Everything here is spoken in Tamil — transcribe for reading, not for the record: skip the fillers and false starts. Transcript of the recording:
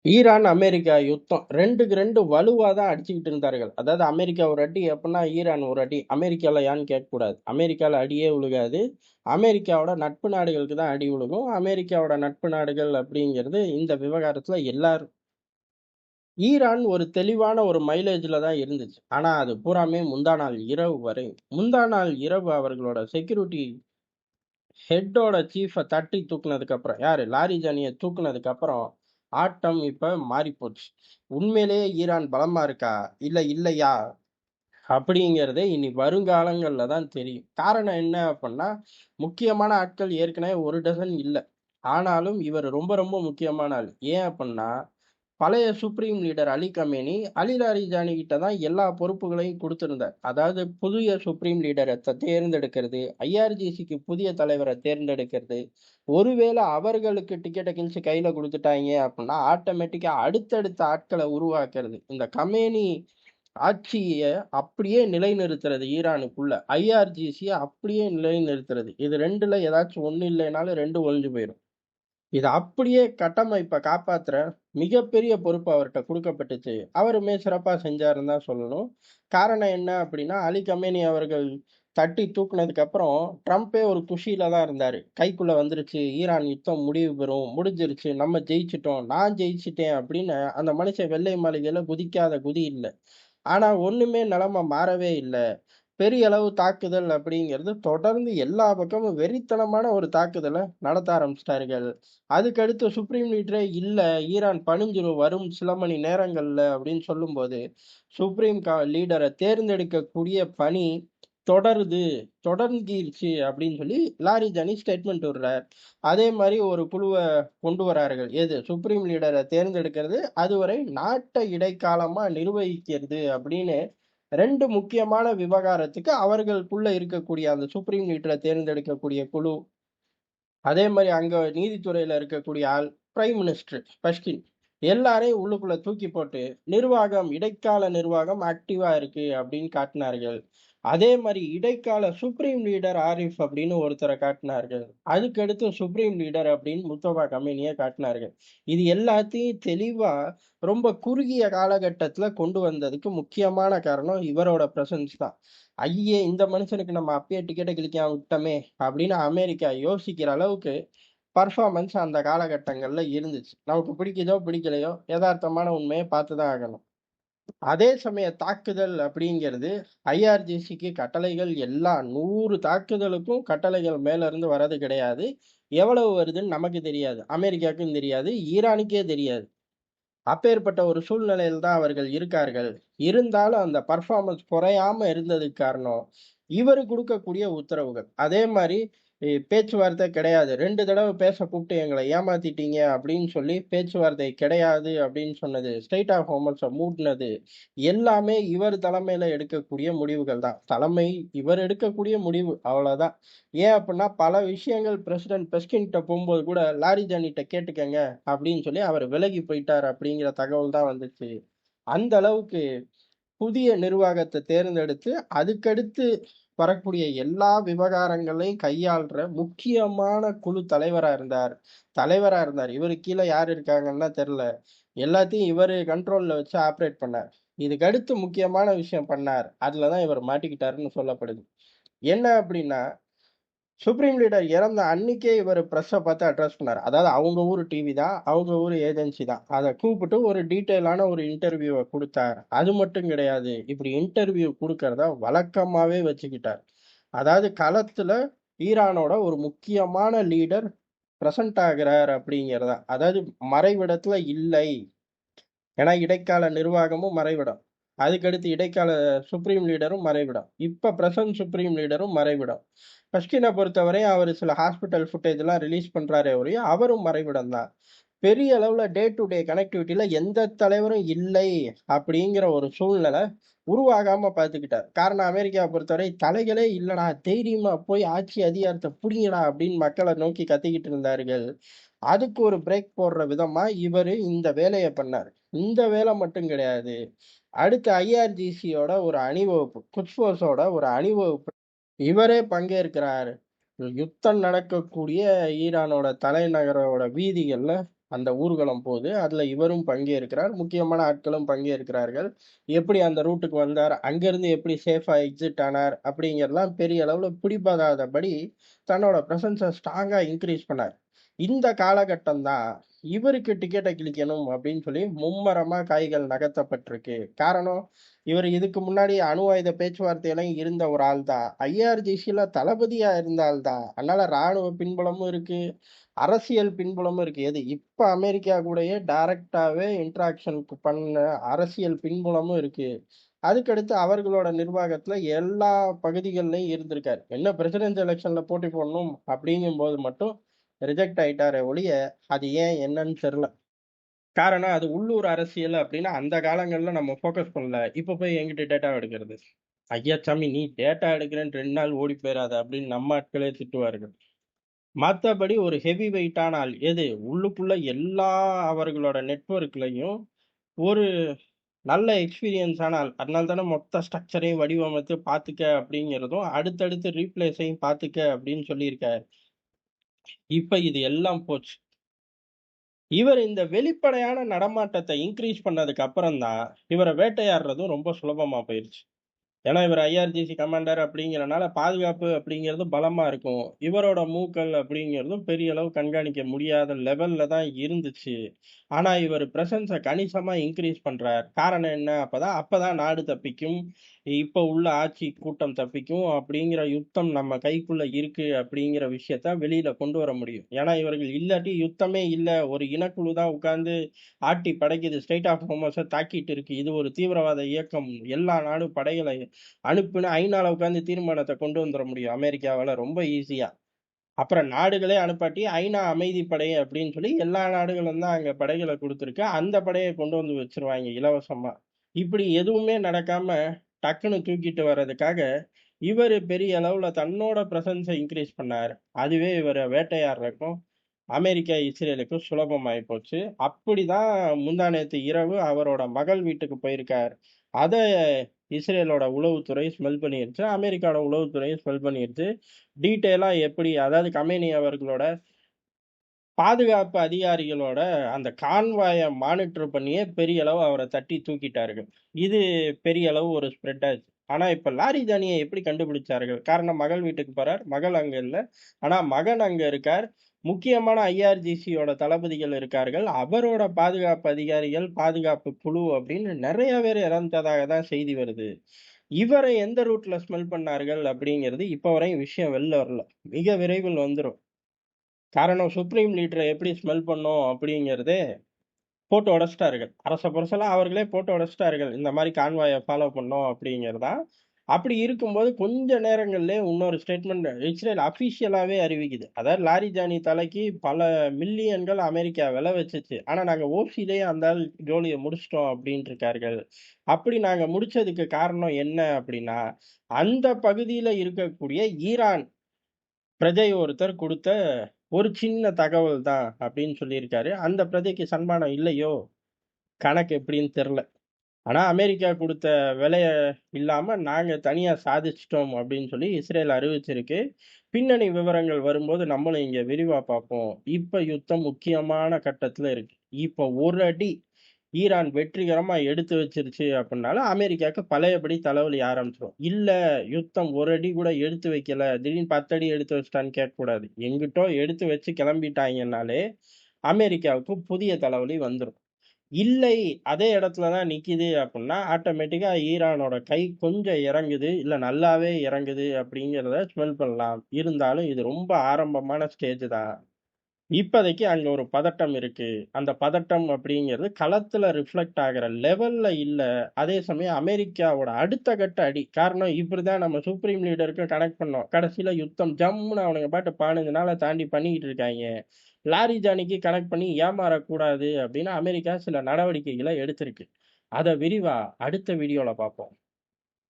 ஈரான், அமெரிக்கா யுத்தம் 2க்கு 2 வலுவா தான் அடிச்சுக்கிட்டு இருந்தார்கள். அதாவது அமெரிக்கா ஒரு அடி எப்படின்னா, ஈரான் ஒரு அடி. அமெரிக்கால ஏன்னு கேட்கக்கூடாது. அமெரிக்கால அடியே விழுகாது. அமெரிக்காவோட நட்பு நாடுகளுக்கு தான் அடி விழுகும். அமெரிக்காவோட நட்பு நாடுகள் அப்படிங்கிறது இந்த விவகாரத்துல எல்லாரும் ஈரான் ஒரு தெளிவான ஒரு மைலேஜ்ல தான் இருந்துச்சு. ஆனா அது பூராமே முந்தா நாள் இரவு வரை. முந்தா நாள் இரவு அவர்களோட செக்யூரிட்டி ஹெட்டோட சீஃப தட்டி தூக்குனதுக்கு அப்புறம் யாரு? லாரிஜானிய தூக்குனதுக்கு அப்புறம், ஆட்டம் இப்ப மாறிப்போச்சு. உண்மையிலேயே ஈரான் பலமா இருக்கா? இல்ல இல்லையா? அப்படிங்கிறதே இனி வருங்காலங்கள்ல தான் தெரியும். காரணம் என்ன அப்பன்னா, முக்கியமான ஆட்கள் ஏற்கனவே 1 டசன் இல்ல. ஆனாலும் இவர் ரொம்ப ரொம்ப முக்கியமான ஆள். ஏன் அப்பன்னா, பழைய supreme leader Ali Khamenei, Ali Larijani கிட்ட தான் எல்லா பொறுப்புகளையும் குடுத்திருந்தார். அதாவது புதிய சுப்ரீம் லீடர தேர்ந்தெடுக்கிறது, ஐஆர்ஜிசிக்கு புதிய தலைவர தேர்ந்தெடுக்கிறது. ஒருவேள அவர்களுக்கு டிக்கெட்ட கிழிச்சு கையில குடுத்துட்டாய்ங்க அப்டின்னா, ஆட்டோமேட்டிக்கா அடுத்தடுத்த ஆட்கள உருவாக்குறது. இந்த கமேனி ஆட்சிய அப்படியே நிலைநிறுத்துறது ஈரானுக்குள்ள. ஐஆர்ஜிசிய அப்படியே நிலைநிறுத்துறது. இது 2ல ஏதாச்சும் 1 இல்லைனாலும் 2 ஒழிஞ்சு போயிரும். இத அப்படியே கட்டமைப்ப காப்பாத்துற மிகப்பெரிய பொறுப்பு அவர்ட்ட குடுக்கப்பட்டுச்சு. அவருமே சிறப்பா செஞ்சாருன்னு தான் சொல்லணும். காரணம் என்ன அப்படின்னா, அலி கமேனி அவர்கள் தட்டி தூக்குனதுக்கு அப்புறம், ட்ரம்பே ஒரு குஷியில தான் இருந்தாரு. கைக்குள்ள வந்துருச்சு, ஈரான் யுத்தம் முடிவு பெறும், முடிஞ்சிருச்சு, நம்ம ஜெயிச்சுட்டோம், நான் ஜெயிச்சுட்டேன் அப்படின்னு அந்த மனுஷன் வெள்ளை மாளிகையில குதிக்காத குதி இல்ல. ஆனா ஒண்ணுமே நிலைமை மாறவே இல்ல. பெரிய அளவு தாக்குதல் அப்படிங்கிறது தொடர்ந்து எல்லா பக்கமும் வெறித்தனமான ஒரு தாக்குதல நடத்த ஆரம்பிச்சுட்டார்கள். அதுக்கடுத்து சுப்ரீம் லீடரே இல்ல, ஈரான் பணிஞ்சிரும் வரும் சில மணி நேரங்கள்ல அப்படின்னு சொல்லும்போது, சுப்ரீம் லீடர தேர்ந்தெடுக்கக்கூடிய பணி தொடருது, தொடர்ந்துருச்சு அப்படின்னு சொல்லி லாரிஜானி ஸ்டேட்மெண்ட் விடுறார். அதே மாரி ஒரு குழுவ கொண்டு வரார்கள். எது? சுப்ரீம் லீடர தேர்ந்தெடுக்கிறது, அதுவரை நாட்ட இடைக்காலமா நிர்வகிக்கிறது அப்படின்னு 2 முக்கியமான விவகாரத்துக்கு அவர்களுக்குள்ள இருக்கக்கூடிய அந்த சுப்ரீம் லீடர தேர்ந்தெடுக்கக்கூடிய குழு, அதே மாரி அங்க நீதித்துறையில இருக்கக்கூடிய ஆள், பிரைம் மினிஸ்டர் பஷ்கின் எல்லாரையும் உள்ளுக்குள்ள தூக்கி போட்டு, நிர்வாகம் இடைக்கால நிர்வாகம் ஆக்டிவா இருக்கு அப்படின்னு காட்டினார்கள். அதே மாரி இடைக்கால சுப்ரீம் லீடர் ஆரிஃப் அப்படின்னு ஒருத்தர காட்டினார்கள். அதுக்கடுத்து சுப்ரீம் லீடர் அப்படின்னு முஸ்தபா கமேனிய காட்டினார்கள். இது எல்லாத்தையும் தெளிவா ரொம்ப குறுகிய காலகட்டத்துல கொண்டு வந்ததுக்கு முக்கியமான காரணம் இவரோட பிரசன்ஸ் தான். ஐயே! இந்த மனுஷனுக்கு நம்ம அப்பயே டிக்கெட்ட கிழிக்காம விட்டோமே! அப்படின்னு அமெரிக்கா யோசிக்கிற அளவுக்கு பெர்ஃபார்மன்ஸ் அந்த காலகட்டங்கள்ல இருந்துச்சு. நமக்கு பிடிக்குதோ, பிடிக்கலையோ, எதார்த்தமான உண்மைய பார்த்து தான் ஆகணும். அதே சமய தாக்குதல் அப்படிங்கிறது ஐஆர்ஜிசிக்கு கட்டளைகள் எல்லா 100 தாக்குதலுக்கும் கட்டளைகள் மேல இருந்து வர்றது கிடையாது. எவ்வளவு வருதுன்னு நமக்கு தெரியாது. அமெரிக்காவுக்கும் தெரியாது. ஈரானுக்கே தெரியாது. அப்பேற்பட்ட ஒரு சூழ்நிலையில் தான் அவர்கள் இருக்கார்கள். இருந்தாலும் அந்த பெர்ஃபார்மன்ஸ் குறையாம இருந்ததுக்கு காரணம், இவரு குடுக்கக்கூடிய உத்தரவுகள். அதே மாரி பேச்சுவார்த்தை கிடையாது. 2 தடவ பேச கூப்பிட்டு எங்கள ஏமாத்திட்டீங்க அப்படின்னு சொல்லி பேச்சுவார்த்தை கிடையாது அப்படின்னு சொன்னது. ஸ்ட்ரெய்ட் ஆஃப் ஹார்மஸ மூடுனது. எல்லாமே இவர் தலைமையில எடுக்கக்கூடிய முடிவுகள் தான். தலைமை இவர் எடுக்கக்கூடிய முடிவு அவ்வளோதான். ஏன் அப்புட்ன்னா, பல விஷயங்கள் பிரசிடென்ட் பெஸ்கின்ட்ட போம்போது கூட, லாரிஜானிட்ட கேட்டுக்கங்க அப்படின்னு சொல்லி அவர் விலகி போயிட்டார் அப்படிங்கிற தகவல் தான் வந்துச்சு. அந்த அளவுக்கு புதிய நிர்வாகத்த தேர்ந்தெடுத்து, அதுக்கடுத்து வரக்கூடிய எல்லா விவகாரங்களையும் கையாள்ற முக்கியமான குழு தலைவரா இருந்தார். இவருக்கு கீழ யார் இருக்காங்கன்னுலாம் தெரியல. எல்லாத்தையும் இவரு கண்ட்ரோல்ல வச்சு ஆப்பரேட் பண்ணார். இதுக்கு அடுத்து முக்கியமான விஷயம் பண்ணார். அதுல தான் இவர் மாட்டிக்கிட்டாருன்னு சொல்லப்படுது. என்ன அப்படின்னா, சுப்ரீம் லீடர் இறந்த அன்னைக்கே இவரு பிரஸ்ஸ பார்த்து அட்ரஸ் பண்ணாரு. அதாவது அவங்க ஊரு டிவி தான். அவங்க ஊரு ஏஜென்சி தான். அத கூப்பிட்டு ஒரு டீட்டெயிலான ஒரு இன்டர்வியூவ குடுத்தார். அது மட்டும் கிடையாது. இப்படி இன்டர்வியூ குடுக்கிறத வழக்கமாவே வச்சுக்கிட்டார். அதாவது களத்துல ஈரானோட ஒரு முக்கியமான லீடர் பிரசன்ட் ஆகுறார் அப்படிங்கிறத. அதாவது மறைவிடத்துல இல்லை. ஏன்னா இடைக்கால நிர்வாகமும் மறைவிடம். அதுக்கடுத்து இடைக்கால சுப்ரீம் லீடரும் மறைவிடம். இப்ப பிரசன்ட் சுப்ரீம் லீடரும் மறைவிடம். பஷ்கின பொறுத்தவரை அவரு சில ஹாஸ்பிட்டல் ஃபுட்டேஜ்லாம் ரிலீஸ் பண்றாரே ஒழிய, அவரும் மறைவிடம் தான். பெரிய அளவுல டே டு டே கனெக்டிவிட்டில எந்த தலைவரும் இல்லை அப்படிங்கிற ஒரு சூழ்நிலை உருவாகாம பார்த்துக்கிட்டார். காரணம் அமெரிக்காவ பொறுத்தவரை தலைகளே இல்லடா, தைரியமா போய் ஆட்சி அதிகாரத்த புடிங்கடா அப்படின்னு மக்கள நோக்கி கத்திக்கிட்டு இருந்தார்கள். அதுக்கு ஒரு பிரேக் போடுற விதமா இவரு இந்த வேலைய பண்ணாரு. இந்த வேலை மட்டும் கிடையாது. அடுத்து ஐஆர்ஜிசியோட ஒரு அணிவகுப்பு, குட்ஸ் ஃபோர்ஸோட ஒரு அணிவகுப்பு இவரே பங்கேற்கிறாரு. யுத்தம் நடக்கக்கூடிய ஈரானோட தலைநகரோட வீதிகள்ல அந்த ஊர்வலம் போகுது. அதுல இவரும் பங்கேற்கிறார். முக்கியமான ஆட்களும் பங்கேற்கிறார்கள். எப்படி அந்த ரூட்டுக்கு வந்தார்? அங்கருந்து எப்படி சேஃபா எக்ஸிட் ஆனார்? அப்படிங்கிறதெல்லாம் பெரிய அளவுல பிடிபடாதபடி தன்னோட பிரசன்ஸ ஸ்ட்ராங்கா இன்கிரீஸ் பண்ணார். இந்த காலகட்டம் தான் இவருக்கு டிக்கெட்ட கிழிக்கணும் அப்படின்னு சொல்லி மும்மரமா காய்கள் நகர்த்தப்பட்டிருக்கு. காரணம், இவர் இதுக்கு முன்னாடி அணு ஆயுத பேச்சுவார்த்தையில இருந்த ஒரு ஆள் தான். ஐஆர்ஜிசில தளபதியா இருந்த ஆள் தான். அதனால ராணுவ பின்புலமும் இருக்கு, அரசியல் பின்புலமும் இருக்கு. எது இப்ப அமெரிக்கா கூடயே டைரக்டாவே இன்டராக்ஷன் பண்ண அரசியல் பின்புலமும் இருக்கு. அதுக்கடுத்து அவர்களோட நிர்வாகத்துல எல்லா பகுதிகள்லயும் இருந்திருக்காரு. என்ன பிரசிடென்ட் எலெக்ஷன்ல போட்டி போடணும் அப்படிங்கும்போது மட்டும் ரிஜெக்ட் ஆயிட்டாரே ஒழிய, அது ஏன் என்னன்னு தெரியல. காரணம் அது உள்ளூர் அரசியல் அப்படின்னா அந்த காலங்கள்ல நம்ம ஃபோக்கஸ் பண்ணல. இப்ப போய் என்கிட்ட டேட்டா எடுக்கிறது. ஐயா சாமி நீ டேட்டா எடுக்கிறேன்னு 2 நாள் ஓடி போயிறாத அப்படின்னு நம்ம ஆட்களே திட்டுவார்கள். மத்தபடி ஒரு ஹெவி வெயிட்டான ஆள். எது? உள்ளுக்குள்ள எல்லா அவர்களோட நெட்வொர்க்லயும் ஒரு நல்ல எக்ஸ்பீரியன்ஸான ஆள். அதனால தானே மொத்த ஸ்ட்ரக்சரையும் வடிவமைத்து பார்த்துக்க அப்படிங்கிறதும், அடுத்தடுத்து ரீப்ளேஸையும் பார்த்துக்க அப்படின்னு சொல்லியிருக்காரு. இப்ப இது எல்லாம் போச்சு. இவர் இந்த வெளிப்படையான நடமாட்டத்த இன்கிரீஸ் பண்ணதுக்கு அப்புறம் தான், இவர வேட்டையாடுறதும் ரொம்ப சுலபமா போயிருச்சு. ஏன்னா, இவர் ஐஆர்ஜிசி கமாண்டர் அப்படிங்கிறனால, பாதுகாப்பு அப்படிங்கிறது பலமா இருக்கும். இவரோட மூக்கல் அப்படிங்கிறதும் பெரிய அளவு கண்காணிக்க முடியாத லெவல்ல தான் இருந்துச்சு. ஆனா, இவர் பிரசன்ஸ கணிசமா இன்கிரீஸ் பண்றார். காரணம் என்ன? அப்பதான் நாடு தப்பிக்கும். இப்ப உள்ள ஆட்சி கூட்டம் தப்பிக்கும் அப்படிங்கிற யுத்தம் நம்ம கைக்குள்ள இருக்கு அப்படிங்கிற விஷயத்த வெளியில கொண்டு வர முடியும். ஏன்னா, இவர்கள் இல்லாட்டி யுத்தமே இல்ல. ஒரு இனக்குழு தான் உட்கார்ந்து ஆட்டி படைக்குது. ஸ்ட்ரெய்ட் ஆஃப் ஹோர்முஸ தாக்கிட்டு இருக்கு. இது ஒரு தீவிரவாத இயக்கம். எல்லா நாடும் படைகளை அனுப்புனா ஐநால உட்கார்ந்து தீர்மானத்த கொண்டு வந்துர முடியும். அமெரிக்காவால ரொம்ப ஈஸியா. அப்புறம் நாடுகளே அனுப்பாட்டி ஐநா அமைதி படை அப்படின்னு சொல்லி எல்லா நாடுகளும் தான் அங்க படைகள குடுத்திருக்கு. அந்த படைய கொண்டு வந்து வச்சுருவாய்ங்க இலவசமா. இப்படி எதுவுமே நடக்காம டக்குன்னு தூக்கிட்டு வர்றதுக்காக, இவரு பெரிய அளவுல தன்னோட பிரசன்ஸ இன்கிரீஸ் பண்ணாரு. அதுவே இவர வேட்டையாடுறதுக்கும், அமெரிக்கா, இஸ்ரேலுக்கும் சுலபமாயி போச்சு. அப்படிதான் முந்தா நேத்து இரவு அவரோட மகள் வீட்டுக்கு போயிருக்காரு. அத இஸ்ரேலோட உளவுத்துறை ஸ்மெல் பண்ணிருச்சு. அமெரிக்காவோட உளவுத்துறையும் ஸ்மெல் பண்ணிருச்சு. டீட்டெயிலா எப்படி அதாவது கமேனி அவர்களோட பாதுகாப்பு அதிகாரிகளோட அந்த கான்வாய மானிட்டர் பண்ணியே பெரிய அளவு அவர தட்டி தூக்கிட்டார்கள். இது பெரிய அளவு ஒரு ஸ்ப்ரெட் ஆச்சு. ஆனா இப்ப லாரிஜானிய எப்படி கண்டுபிடிச்சார்கள்? காரணம் மகள் வீட்டுக்கு போறார். மகள் அங்க இல்ல. ஆனா மகன் அங்க இருக்கார். முக்கியமான ஐஆர்ஜிசியோட தளபதிகள் இருக்கார்கள். அவரோட பாதுகாப்பு அதிகாரிகள், பாதுகாப்பு குழு அப்படின்னு நெறைய பேர் இறந்ததாக தான் செய்தி வருது. இவரை எந்த ரூட்ல ஸ்மெல் பண்ணார்கள் அப்படிங்கிறது இப்ப வரையும் விஷயம் வெளில வரல. மிக விரைவில் வந்துரும். காரணம் சுப்ரீம் லீடர எப்படி ஸ்மெல் பண்ணோம் அப்படிங்கிறதே போட்டு உடைச்சுட்டார்கள். அரச புரசலா அவர்களே போட்டு உடைச்சுட்டார்கள். இந்த மாரி கான்வாய ஃபாலோ பண்ணோம் அப்படிங்கிறதா. அப்படி இருக்கும்போது கொஞ்ச நேரங்கள்லயே இன்னொரு ஸ்டேட்மெண்ட் இஸ்ரேல் அஃபிஷியலாவே அறிவிக்குது. அதாவது லாரிஜானி தலைக்கு பல மில்லியன்கள் அமெரிக்கா விலை வச்சுச்சு. ஆனா நாங்க ஓசிலயே அந்த ஆள் ஜோலிய முடிச்சுட்டோம் அப்படின்ருக்கார்கள். அப்படி நாங்க முடிச்சதுக்கு காரணம் என்ன அப்படின்னா, அந்த பகுதியில இருக்கக்கூடிய ஈரான் பிரஜை ஒருத்தர் குடுத்த ஒரு சின்ன தகவல் தான் அப்படின்னு சொல்லியிருக்காரு. அந்த பிரஜைக்கு சன்மானம் இல்லையோ! கணக்கு எப்படின்னு தெர்ல. ஆனா அமெரிக்கா குடுத்த விலைய இல்லாம நாங்க தனியா சாதிச்சுட்டோம் அப்படின்னு சொல்லி இஸ்ரேல் அறிவிச்சிருக்கு. பின்னணி விவரங்கள் வரும்போது நம்மளும் இங்க விரிவா பார்ப்போம். இப்ப யுத்தம் முக்கியமான கட்டத்துல இருக்கு. இப்ப ஒரு அடி ஈரான் வெற்றிகரமா எடுத்து வச்சிருச்சு அப்படின்னாலும், அமெரிக்காவுக்கு பழையபடி தலைவலி ஆரம்பிச்சுரும். இல்ல யுத்தம் ஒரு அடி கூட எடுத்து வைக்கல, திடீர்னு 10 அடி எடுத்து வச்சுட்டான்னு கேட்கக்கூடாது. எங்கிட்டோ எடுத்து வச்சு கிளம்பிட்டாய்ங்கன்னாலே, அமெரிக்காவுக்கு புதிய தலைவலி வந்துரும். இல்லை, அதே இடத்துல தான் நிக்குது அப்படின்னா, ஆட்டோமேட்டிக்கா ஈரானோட கை கொஞ்சம் இறங்குது, இல்ல நல்லாவே இறங்குது அப்படிங்கிறத ஸ்மெல் பண்ணலாம். இருந்தாலும் இது ரொம்ப ஆரம்பமான ஸ்டேஜ் தான். இப்போதைக்கு அங்க ஒரு பதட்டம் இருக்கு. அந்த பதட்டம் அப்படிங்கிறது களத்துல ரிஃப்ளெக்ட் ஆகுற லெவல்ல இல்ல. அதே சமயம் அமெரிக்காவோட அடுத்த கட்ட அடி. காரணம் இப்படிதான் நம்ம சுப்ரீம் லீடருக்கு கனெக்ட் பண்ணோம். கடைசியில யுத்தம் ஜம்முன்னு அவனுங்க பாட்டு 15 நாள தாண்டி பண்ணிக்கிட்டு இருக்காய்ங்க. லாரிஜானிக்கு கனெக்ட் பண்ணி ஏமாறக்கூடாது அப்படின்னு அமெரிக்கா சில நடவடிக்கைகள எடுத்திருக்கு. அத விரிவா அடுத்த வீடியோல பார்ப்போம்.